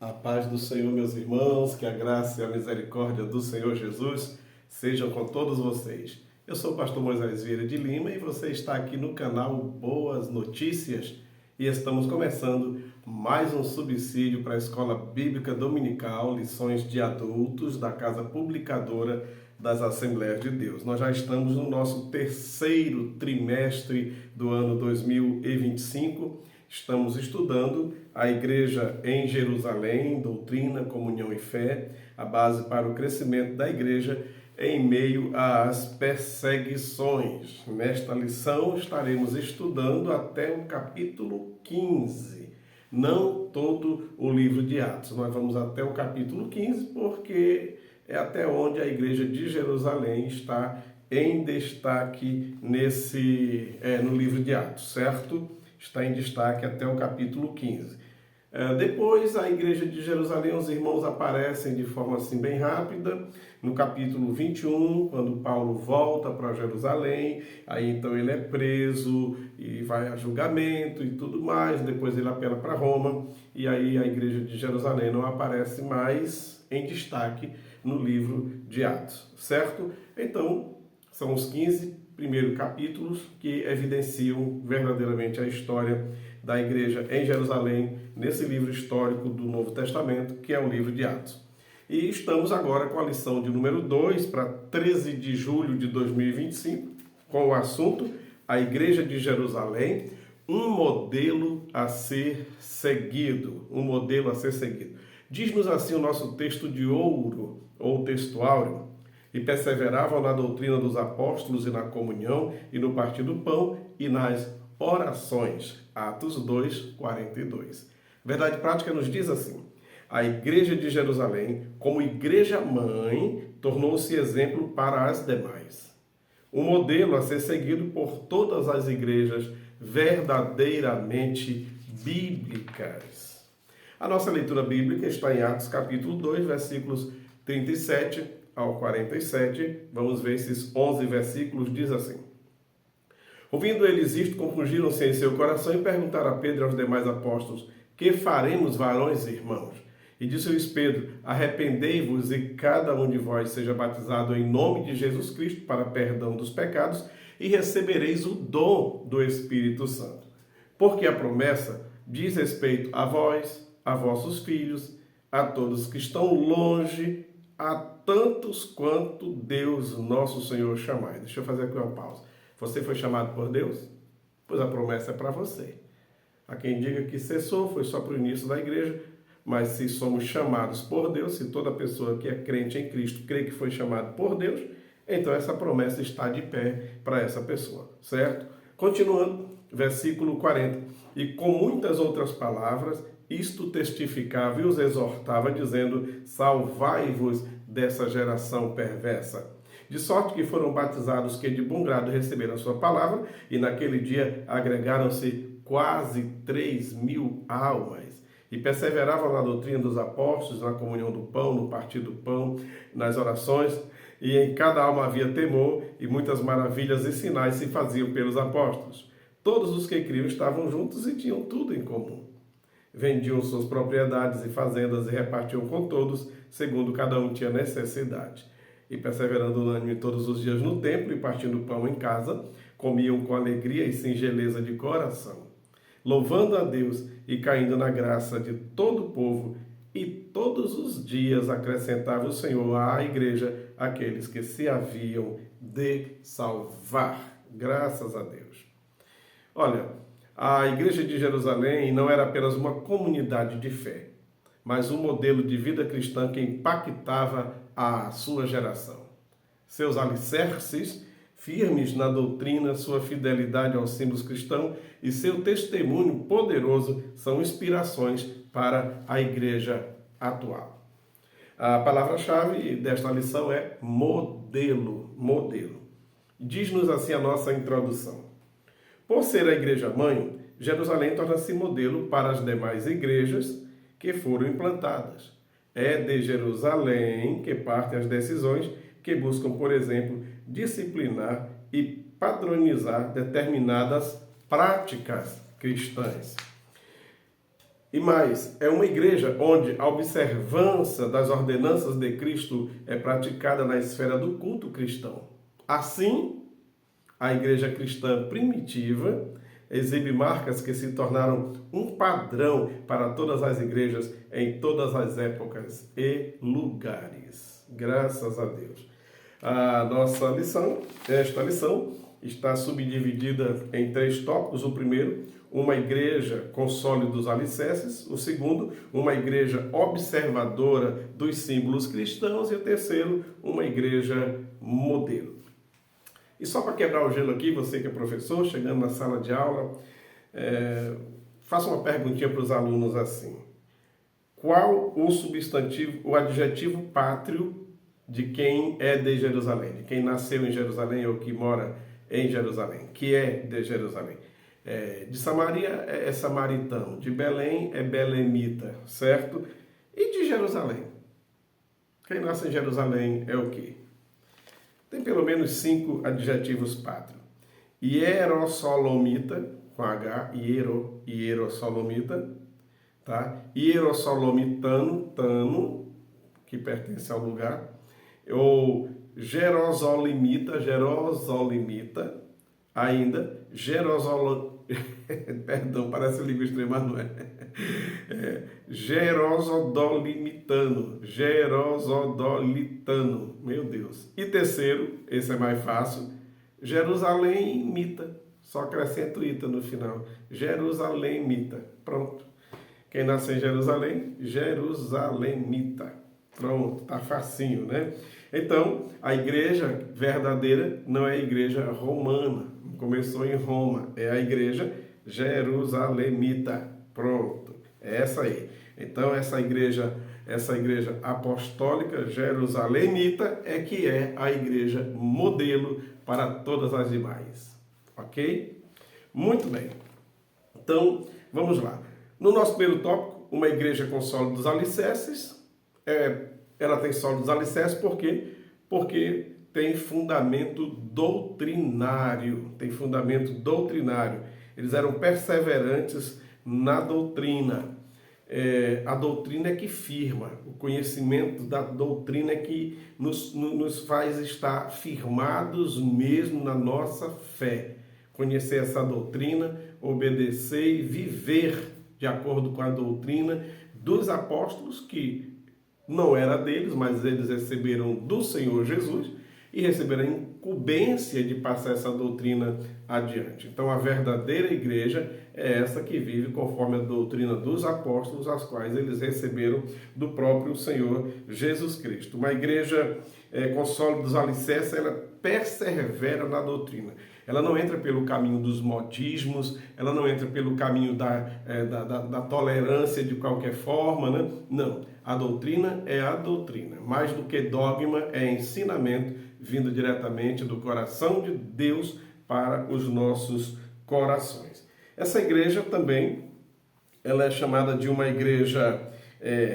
A paz do Senhor, meus irmãos, que a graça e a misericórdia do Senhor Jesus sejam com todos vocês. Eu sou o pastor Moisés Vieira de Lima e você está aqui no canal Boas Notícias e estamos começando mais um subsídio para a Escola Bíblica Dominical, lições de adultos da Casa Publicadora das Assembleias de Deus. Nós já estamos no nosso terceiro trimestre do ano 2025. Estamos estudando a Igreja em Jerusalém, doutrina, comunhão e fé, a base para o crescimento da Igreja em meio às perseguições. Nesta lição estaremos estudando até o capítulo 15, não todo o livro de Atos. Nós vamos até o capítulo 15 porque é até onde a Igreja de Jerusalém está em destaque no livro de Atos, certo? Está em destaque até o capítulo 15. Depois, a Igreja de Jerusalém, os irmãos aparecem de forma assim bem rápida, no capítulo 21, quando Paulo volta para Jerusalém, aí então ele é preso e vai a julgamento e tudo mais, depois ele apela para Roma, e aí a Igreja de Jerusalém não aparece mais em destaque no livro de Atos, certo? Então, são os 15 primeiros capítulos que evidenciam verdadeiramente a história da igreja em Jerusalém, nesse livro histórico do Novo Testamento, que é o livro de Atos. E estamos agora com a lição de número 2, para 13 de julho de 2025, com o assunto A Igreja de Jerusalém, um modelo a ser seguido. Um modelo a ser seguido. Diz-nos assim o nosso texto de ouro, ou texto áureo: e perseveravam na doutrina dos apóstolos e na comunhão, e no partir do pão, e nas orações. Atos 2, 42. Verdade prática nos diz assim: a Igreja de Jerusalém, como igreja-mãe, tornou-se exemplo para as demais. Um modelo a ser seguido por todas as igrejas verdadeiramente bíblicas. A nossa leitura bíblica está em Atos capítulo 2, versículos 37 ao 47, vamos ver esses 11 versículos, diz assim: ouvindo eles isto, compungiram-se em seu coração e perguntaram a Pedro e aos demais apóstolos: que faremos, varões e irmãos? E disse-lhes Pedro: arrependei-vos e cada um de vós seja batizado em nome de Jesus Cristo para perdão dos pecados e recebereis o dom do Espírito Santo. Porque a promessa diz respeito a vós, a vossos filhos, a todos que estão longe, a tantos quanto Deus nosso Senhor chamar. Deixa eu fazer aqui uma pausa. Você foi chamado por Deus? Pois a promessa é para você. Há quem diga que cessou, foi só para o início da igreja, mas se somos chamados por Deus, se toda pessoa que é crente em Cristo crê que foi chamado por Deus, então essa promessa está de pé para essa pessoa, certo? Continuando, versículo 40. E com muitas outras palavras, isto testificava e os exortava, dizendo: salvai-vos dessa geração perversa. De sorte que foram batizados que de bom grado receberam a sua palavra, e naquele dia agregaram-se quase 3.000 almas. E perseveravam na doutrina dos apóstolos, na comunhão do pão, no partir do pão, nas orações, e em cada alma havia temor, e muitas maravilhas e sinais se faziam pelos apóstolos. Todos os que criam estavam juntos e tinham tudo em comum. Vendiam suas propriedades e fazendas e repartiam com todos, segundo cada um tinha necessidade. E perseverando unânime todos os dias no templo e partindo pão em casa, comiam com alegria e singeleza de coração, louvando a Deus e caindo na graça de todo o povo, e todos os dias acrescentava o Senhor à igreja aqueles que se haviam de salvar. Graças a Deus. Olha, a Igreja de Jerusalém não era apenas uma comunidade de fé, mas um modelo de vida cristã que impactava a sua geração. Seus alicerces firmes na doutrina, sua fidelidade aos símbolos cristãos e seu testemunho poderoso são inspirações para a igreja atual. A palavra-chave desta lição é modelo, modelo. Diz-nos assim a nossa introdução: por ser a igreja-mãe, Jerusalém torna-se modelo para as demais igrejas que foram implantadas. É de Jerusalém que partem as decisões que buscam, por exemplo, disciplinar e padronizar determinadas práticas cristãs. E mais, é uma igreja onde a observância das ordenanças de Cristo é praticada na esfera do culto cristão. Assim, a igreja cristã primitiva exibe marcas que se tornaram um padrão para todas as igrejas em todas as épocas e lugares. Graças a Deus. A nossa lição, esta lição, está subdividida em 3 tópicos. O primeiro, uma igreja com sólidos alicerces. O segundo, uma igreja observadora dos símbolos cristãos. E o terceiro, uma igreja modelo. E só para quebrar o gelo aqui, você que é professor, chegando na sala de aula, faça uma perguntinha para os alunos assim. Qual o substantivo, o adjetivo pátrio de quem é de Jerusalém? De quem nasceu em Jerusalém ou que mora em Jerusalém, que é de Jerusalém? De Samaria é samaritano, de Belém é belemita, certo? E de Jerusalém? Quem nasce em Jerusalém é o quê? Tem pelo menos 5 adjetivos pátrios. Hierossolomita, com H, hierossolomita, tá? Hierossolomitano, tano, que pertence ao lugar, ou Jerosolimita, ainda, perdão, parece língua estranha, mas não é. Gerosodolitano, meu Deus. E terceiro, esse é mais fácil, Jerusalemita, só acrescenta o ita no final, Jerusalemita, pronto. Quem nasce em Jerusalém, Jerusalemita, pronto, tá facinho, né? Então, a igreja verdadeira não é a igreja romana, começou em Roma, é a igreja jerusalemita, pronto, é essa aí. Então, essa igreja apostólica jerusalemita é que é a igreja modelo para todas as demais, ok? Muito bem, então, vamos lá. No nosso primeiro tópico, uma igreja com sólidos alicerces, ela tem sólidos alicerces por quê? Porque tem fundamento doutrinário, Eles eram perseverantes na doutrina. A doutrina é que firma, o conhecimento da doutrina é que nos faz estar firmados mesmo na nossa fé. Conhecer essa doutrina, obedecer e viver de acordo com a doutrina dos apóstolos, que não era deles, mas eles receberam do Senhor Jesus e receberam a incumbência de passar essa doutrina adiante. Então, a verdadeira igreja é essa que vive conforme a doutrina dos apóstolos, as quais eles receberam do próprio Senhor Jesus Cristo. Uma igreja com sólidos alicerces, ela persevera na doutrina. Ela não entra pelo caminho dos modismos, ela não entra pelo caminho da tolerância de qualquer forma, né? Não, a doutrina é a doutrina. Mais do que dogma, é ensinamento vindo diretamente do coração de Deus para os nossos corações. Essa igreja também, ela é chamada de uma igreja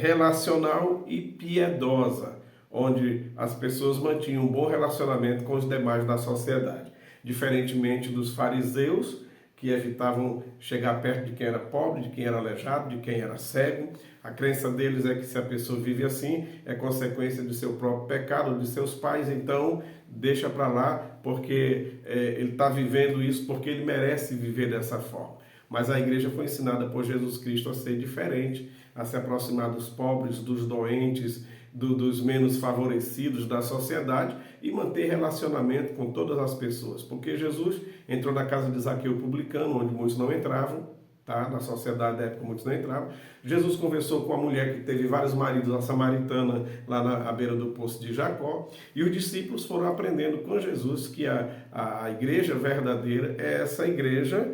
relacional e piedosa, onde as pessoas mantinham um bom relacionamento com os demais da sociedade. Diferentemente dos fariseus, que evitavam chegar perto de quem era pobre, de quem era aleijado, de quem era cego. A crença deles é que se a pessoa vive assim, é consequência de seu próprio pecado, de seus pais, então deixa para lá, porque ele está vivendo isso porque ele merece viver dessa forma. Mas a igreja foi ensinada por Jesus Cristo a ser diferente, a se aproximar dos pobres, dos doentes, dos menos favorecidos da sociedade e manter relacionamento com todas as pessoas. Porque Jesus entrou na casa de Zaqueu publicano, onde muitos não entravam, tá? Na sociedade da época muitos não entravam. Jesus conversou com a mulher que teve vários maridos, a samaritana, lá na beira do poço de Jacó. E os discípulos foram aprendendo com Jesus que a igreja verdadeira é essa igreja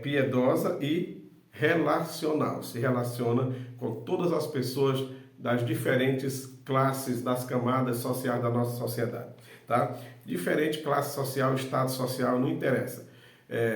piedosa e relacional. Se relaciona com todas as pessoas das diferentes classes, das camadas sociais da nossa sociedade, tá? Diferente classe social, estado social, não interessa.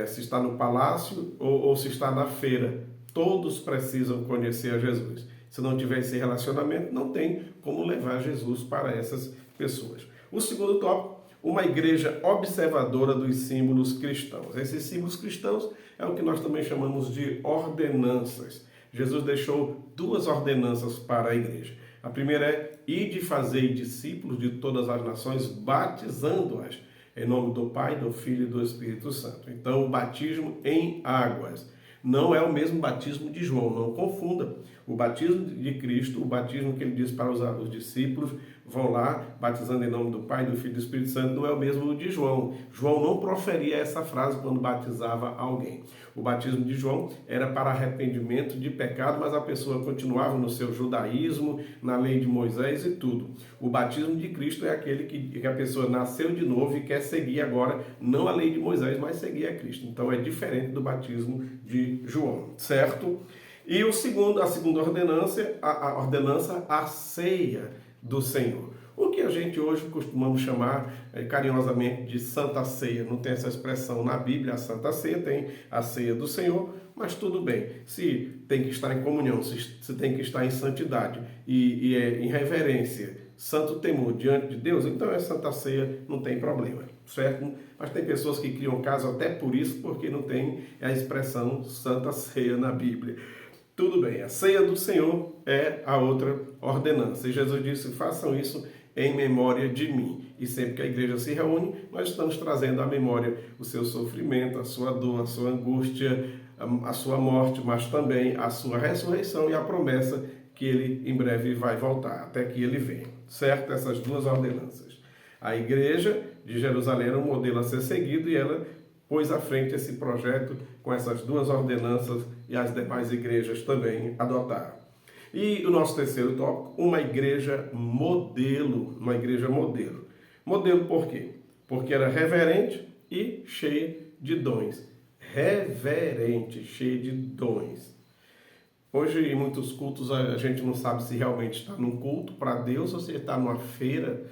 Se está no palácio ou se está na feira, todos precisam conhecer a Jesus. Se não tiver esse relacionamento, não tem como levar Jesus para essas pessoas. O segundo tópico, uma igreja observadora dos símbolos cristãos. Esses símbolos cristãos é o que nós também chamamos de ordenanças. Jesus deixou duas ordenanças para a igreja. A primeira é: ide fazer discípulos de todas as nações, batizando-as em nome do Pai, do Filho e do Espírito Santo. Então, o batismo em águas não é o mesmo batismo de João, não confunda. O batismo de Cristo, o batismo que ele diz para os discípulos, vão lá batizando em nome do Pai, do Filho e do Espírito Santo, não é o mesmo de João. João não proferia essa frase quando batizava alguém. O batismo de João era para arrependimento de pecado, mas a pessoa continuava no seu judaísmo, na lei de Moisés e tudo. O batismo de Cristo é aquele que a pessoa nasceu de novo e quer seguir agora, não a lei de Moisés, mas seguir a Cristo. Então é diferente do batismo de João, certo? E a segunda ordenança, a ceia do Senhor. O que a gente hoje costumamos chamar carinhosamente de Santa Ceia. Não tem essa expressão na Bíblia, a Santa Ceia, tem a ceia do Senhor, mas tudo bem. Se tem que estar em comunhão, se tem que estar em santidade e em reverência, santo temor diante de Deus, então é Santa Ceia, não tem problema, certo? Mas tem pessoas que criam caso até por isso, porque não tem a expressão Santa Ceia na Bíblia. Tudo bem, a ceia do Senhor é a outra ordenança. E Jesus disse: façam isso em memória de mim. E sempre que a igreja se reúne, nós estamos trazendo à memória o seu sofrimento, a sua dor, a sua angústia, a sua morte, mas também a sua ressurreição e a promessa que ele em breve vai voltar, até que ele venha. Certo? Essas duas ordenanças. A igreja de Jerusalém era um modelo a ser seguido e ela pôs à frente esse projeto com essas duas ordenanças e as demais igrejas também adotaram. E o nosso terceiro tópico, uma igreja modelo. Uma igreja modelo. Modelo por quê? Porque era reverente e cheia de dons. Reverente, cheia de dons. Hoje, em muitos cultos, a gente não sabe se realmente está num culto para Deus ou se está numa feira.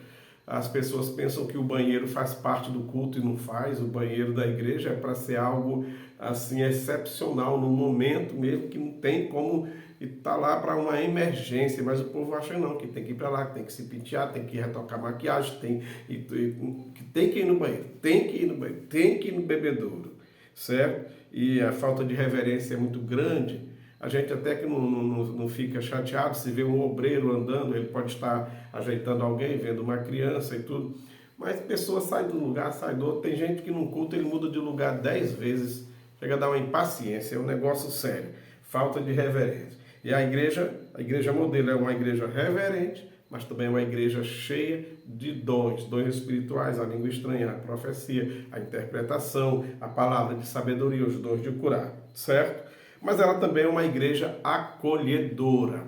As pessoas pensam que o banheiro faz parte do culto e não faz. O banheiro da igreja é para ser algo assim excepcional, no momento mesmo que não tem como estar lá para uma emergência. Mas o povo acha não, que tem que ir para lá, que tem que se pentear, tem que retocar maquiagem, que tem que ir no banheiro, tem que ir no banheiro, tem que ir no bebedouro, certo? E a falta de reverência é muito grande. A gente até que não fica chateado se vê um obreiro andando, ele pode estar ajeitando alguém, vendo uma criança e tudo. Mas a pessoa sai de um lugar, sai do outro. Tem gente que num culto ele muda de lugar 10 vezes, chega a dar uma impaciência, é um negócio sério. Falta de reverência. E a igreja modelo é uma igreja reverente, mas também é uma igreja cheia de dons espirituais, a língua estranha, a profecia, a interpretação, a palavra de sabedoria, os dons de curar, certo? Mas ela também é uma igreja acolhedora.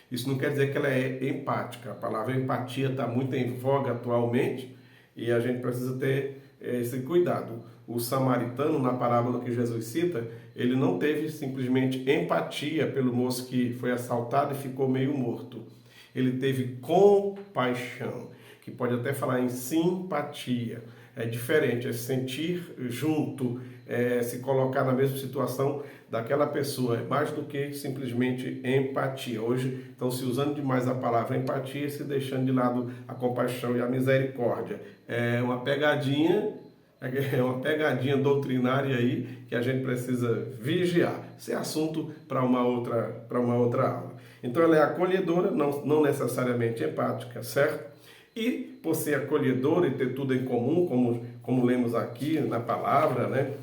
Isso não quer dizer que ela é empática. A palavra empatia está muito em voga atualmente e a gente precisa ter esse cuidado. O samaritano, na parábola que Jesus cita, ele não teve simplesmente empatia pelo moço que foi assaltado e ficou meio morto. Ele teve compaixão, que pode até falar em simpatia. É diferente, é sentir junto, se colocar na mesma situação daquela pessoa, é mais do que simplesmente empatia. Hoje estão se usando demais a palavra empatia e se deixando de lado a compaixão e a misericórdia. É uma pegadinha doutrinária aí que a gente precisa vigiar. Isso é assunto para uma outra aula. Então ela é acolhedora, não necessariamente empática, certo? E por ser acolhedora e ter tudo em comum, como lemos aqui na palavra, né?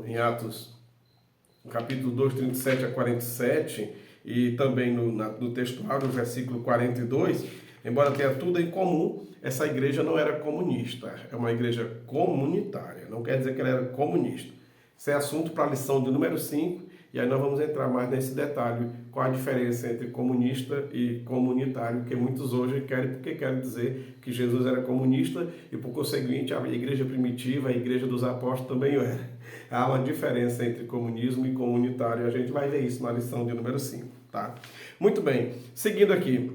Em Atos, capítulo 2, 37 a 47, e também no textual, no versículo 42, embora tenha tudo em comum, essa igreja não era comunista, é uma igreja comunitária, não quer dizer que ela era comunista. Isso é assunto para a lição de número 5, e aí nós vamos entrar mais nesse detalhe, qual a diferença entre comunista e comunitário, que muitos hoje querem dizer que Jesus era comunista e, por conseguinte, a igreja primitiva, a igreja dos apóstolos também era. Há uma diferença entre comunismo e comunitário, a gente vai ver isso na lição de número 5, tá? Muito bem, seguindo aqui.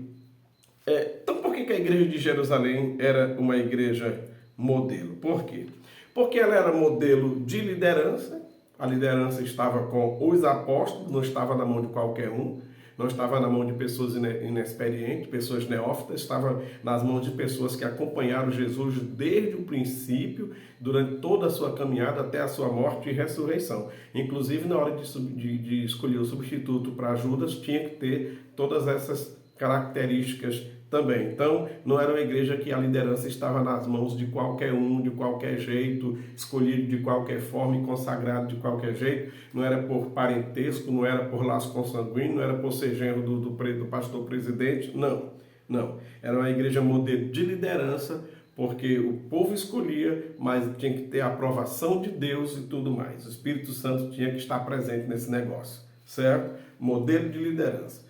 Então, por que a igreja de Jerusalém era uma igreja modelo? Por quê? Porque ela era modelo de liderança. A liderança estava com os apóstolos, não estava na mão de qualquer um. não estava na mão de pessoas inexperientes, pessoas neófitas, estava nas mãos de pessoas que acompanharam Jesus desde o princípio, durante toda a sua caminhada até a sua morte e ressurreição. Inclusive, na hora de escolher o substituto para Judas, tinha que ter todas essas características também. Então, não era uma igreja que a liderança estava nas mãos de qualquer um, de qualquer jeito, escolhido de qualquer forma e consagrado de qualquer jeito. Não era por parentesco, não era por laço consanguíneo, não era por ser genro do pastor presidente. Não, não. Era uma igreja modelo de liderança, porque o povo escolhia, mas tinha que ter a aprovação de Deus e tudo mais. O Espírito Santo tinha que estar presente nesse negócio, certo? Modelo de liderança.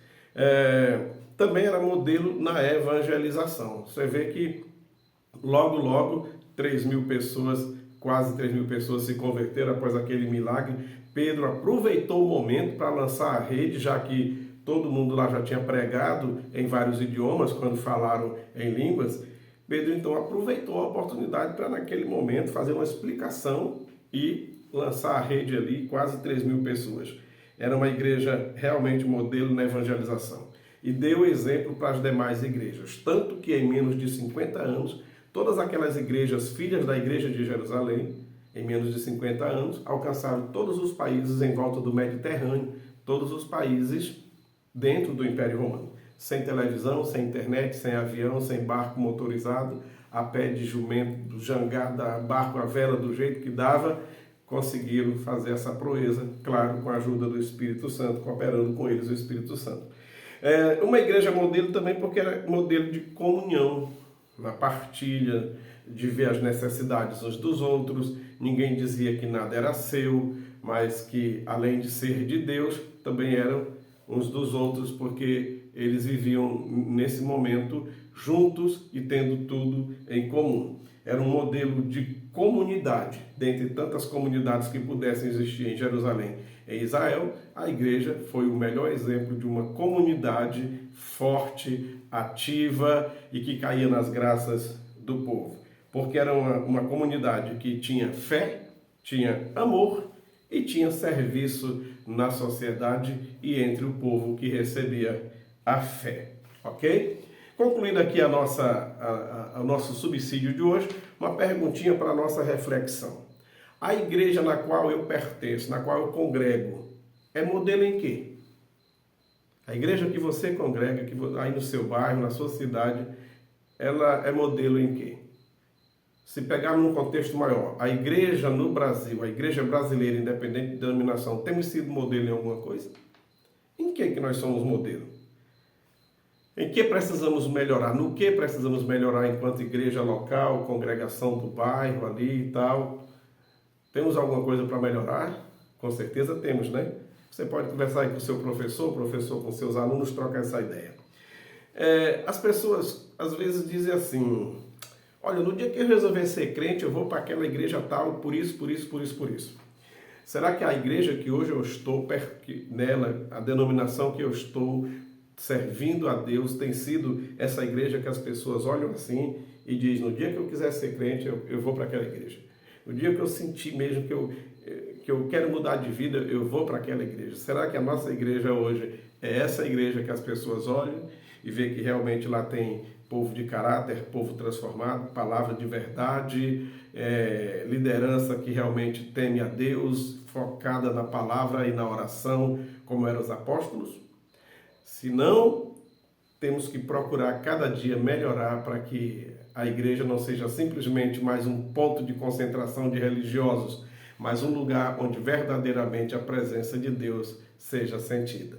Também era modelo na evangelização. Você vê que logo 3.000 pessoas, quase 3.000 pessoas se converteram após aquele milagre. Pedro aproveitou o momento para lançar a rede, já que todo mundo lá já tinha pregado em vários idiomas quando falaram em línguas. Pedro então aproveitou a oportunidade para naquele momento fazer uma explicação e lançar a rede ali, quase 3.000 pessoas. Era uma igreja realmente modelo na evangelização. E deu exemplo para as demais igrejas. Tanto que em menos de 50 anos, todas aquelas igrejas, filhas da igreja de Jerusalém, em menos de 50 anos, alcançaram todos os países em volta do Mediterrâneo, todos os países dentro do Império Romano. Sem televisão, sem internet, sem avião, sem barco motorizado, a pé de jumento, jangada, barco à vela, do jeito que dava, conseguiram fazer essa proeza, claro, com a ajuda do Espírito Santo, cooperando com eles o Espírito Santo. Uma igreja modelo também porque era modelo de comunhão, na partilha, de ver as necessidades uns dos outros. Ninguém dizia que nada era seu, mas que além de ser de Deus, também eram uns dos outros, porque eles viviam nesse momento juntos e tendo tudo em comum. Era um modelo de comunidade, dentre tantas comunidades que pudessem existir em Jerusalém. Em Israel, a igreja foi o melhor exemplo de uma comunidade forte, ativa e que caía nas graças do povo. Porque era uma comunidade que tinha fé, tinha amor e tinha serviço na sociedade e entre o povo que recebia a fé. Ok? Concluindo aqui o nosso subsídio de hoje, uma perguntinha para a nossa reflexão. A igreja na qual eu pertenço, na qual eu congrego, é modelo em quê? A igreja que você congrega, aí no seu bairro, na sua cidade, ela é modelo em quê? Se pegarmos num contexto maior, a igreja no Brasil, a igreja brasileira, independente de denominação, temos sido modelo em alguma coisa? Em que nós somos modelo? Em que precisamos melhorar? No que precisamos melhorar enquanto igreja local, congregação do bairro ali e tal? Temos alguma coisa para melhorar? Com certeza temos, né? Você pode conversar aí com o seu professor, o professor com seus alunos, trocar essa ideia. As pessoas às vezes dizem assim: olha, no dia que eu resolver ser crente, eu vou para aquela igreja tal, por isso. Será que a igreja que hoje eu estou nela, a denominação que eu estou servindo a Deus, tem sido essa igreja que as pessoas olham assim e dizem: no dia que eu quiser ser crente, eu vou para aquela igreja. No dia que eu sentir mesmo que eu quero mudar de vida, eu vou para aquela igreja. Será que a nossa igreja hoje é essa igreja que as pessoas olham e vê que realmente lá tem povo de caráter, povo transformado, palavra de verdade, liderança que realmente teme a Deus, focada na palavra e na oração, como eram os apóstolos? Se não, temos que procurar cada dia melhorar para que a igreja não seja simplesmente mais um ponto de concentração de religiosos, mas um lugar onde verdadeiramente a presença de Deus seja sentida.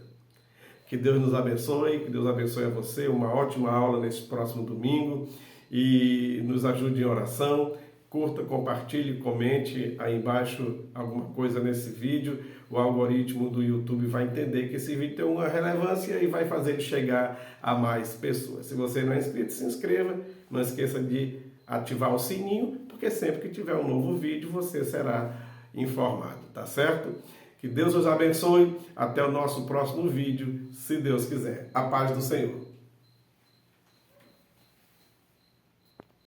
Que Deus nos abençoe, que Deus abençoe a você, uma ótima aula nesse próximo domingo e nos ajude em oração. Curta, compartilhe, comente aí embaixo alguma coisa nesse vídeo. O algoritmo do YouTube vai entender que esse vídeo tem uma relevância e vai fazer ele chegar a mais pessoas. Se você não é inscrito, se inscreva. Não esqueça de ativar o sininho, porque sempre que tiver um novo vídeo, você será informado, tá certo? Que Deus os abençoe. Até o nosso próximo vídeo, se Deus quiser. A paz do Senhor.